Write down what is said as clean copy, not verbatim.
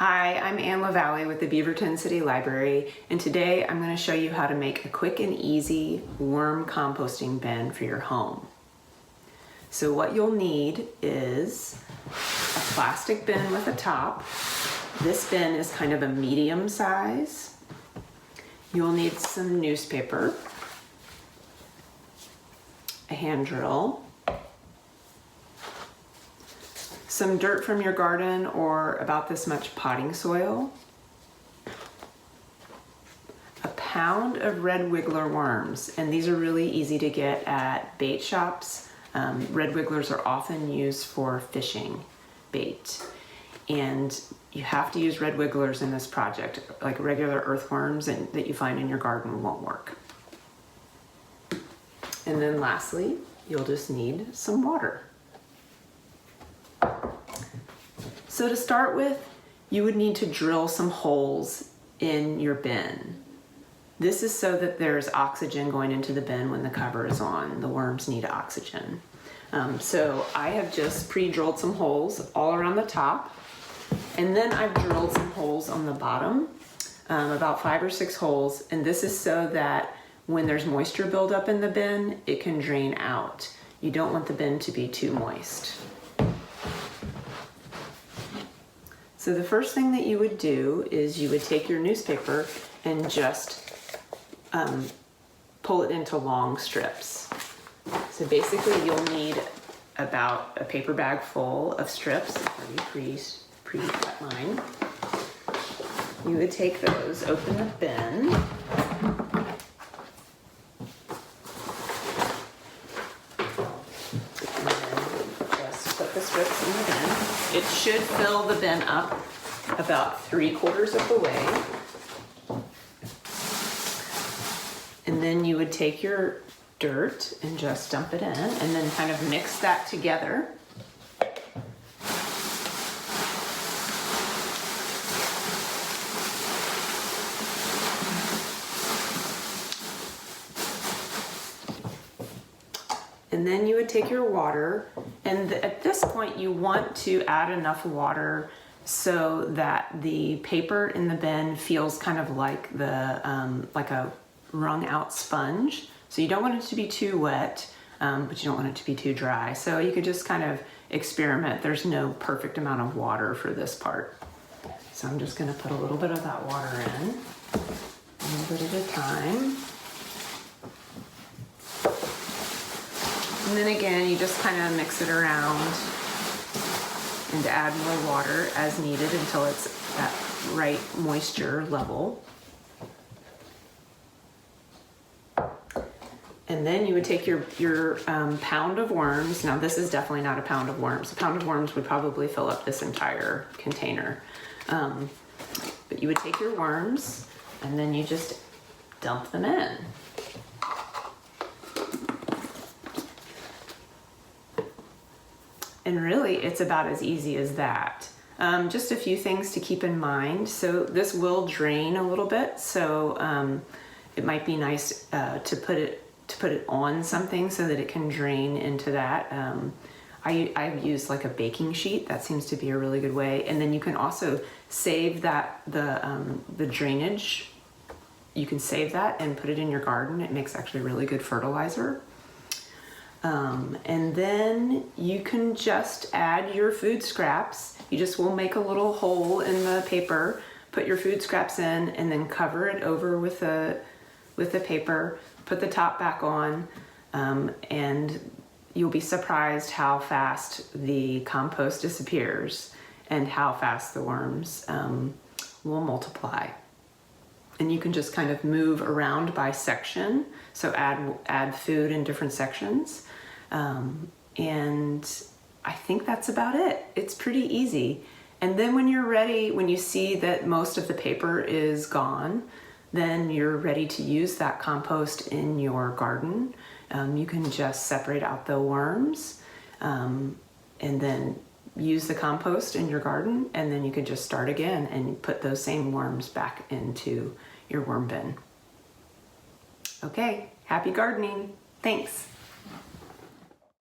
Hi, I'm Ann LaValle with the Beaverton City Library, and today I'm going to show you how to make a quick and easy worm composting bin for your home. So what you'll need is a plastic bin with a top. This bin is kind of a medium size. You'll need some newspaper, a hand drill, some dirt from your garden or about this much potting soil, a pound of red wiggler worms, and these are really easy to get at bait shops. Red wigglers are often used for fishing bait, and you have to use red wigglers in this project. Like regular earthworms that you find in your garden won't work. And then lastly, you'll just need some water. So to start with, you would need to drill some holes in your bin. This is so that there's oxygen going into the bin when the cover is on. The worms need oxygen. So I have just pre-drilled some holes all around the top, and then I've drilled some holes on the bottom, about 5 or 6 holes, and this is so that when there's moisture buildup in the bin, it can drain out. You don't want the bin to be too moist. So the first thing that you would do is you would take your newspaper and just pull it into long strips. So basically you'll need about a paper bag full of strips, already pre-cut mine. You would take those, open the bin, and then just put the strips in the bin. It should fill the bin up about 3/4 of the way. And then you would take your dirt and just dump it in and then kind of mix that together. And then you would take your water, and at this point you want to add enough water so that the paper in the bin feels kind of like like a wrung out sponge. So you don't want it to be too wet, but you don't want it to be too dry. So you could just kind of experiment. There's no perfect amount of water for this part. So I'm just going to put a little bit of that water in, a little bit at a time. And then again, you just kind of mix it around and add more water as needed until it's at right moisture level. And then you would take your pound of worms. Now this is definitely not a pound of worms. A pound of worms would probably fill up this entire container. But you would take your worms and then you just dump them in. And really, it's about as easy as that. Just a few things to keep in mind. So this will drain a little bit, so it might be nice to put it on something so that it can drain into that. I've used like a baking sheet. That seems to be a really good way. And then you can also save that the drainage. You can save that and put it in your garden. It makes actually really good fertilizer. And then you can just add your food scraps. You just will make a little hole in the paper, put your food scraps in, and then cover it over with the paper, put the top back on, and you'll be surprised how fast the compost disappears and how fast the worms will multiply. And you can just kind of move around by section, so add food in different sections. And I think that's about it. It's pretty easy. And then when you're ready, when you see that most of the paper is gone, then you're ready to use that compost in your garden. You can just separate out the worms and then use the compost in your garden, and then you can just start again and put those same worms back into your worm bin. Okay, happy gardening. Thanks.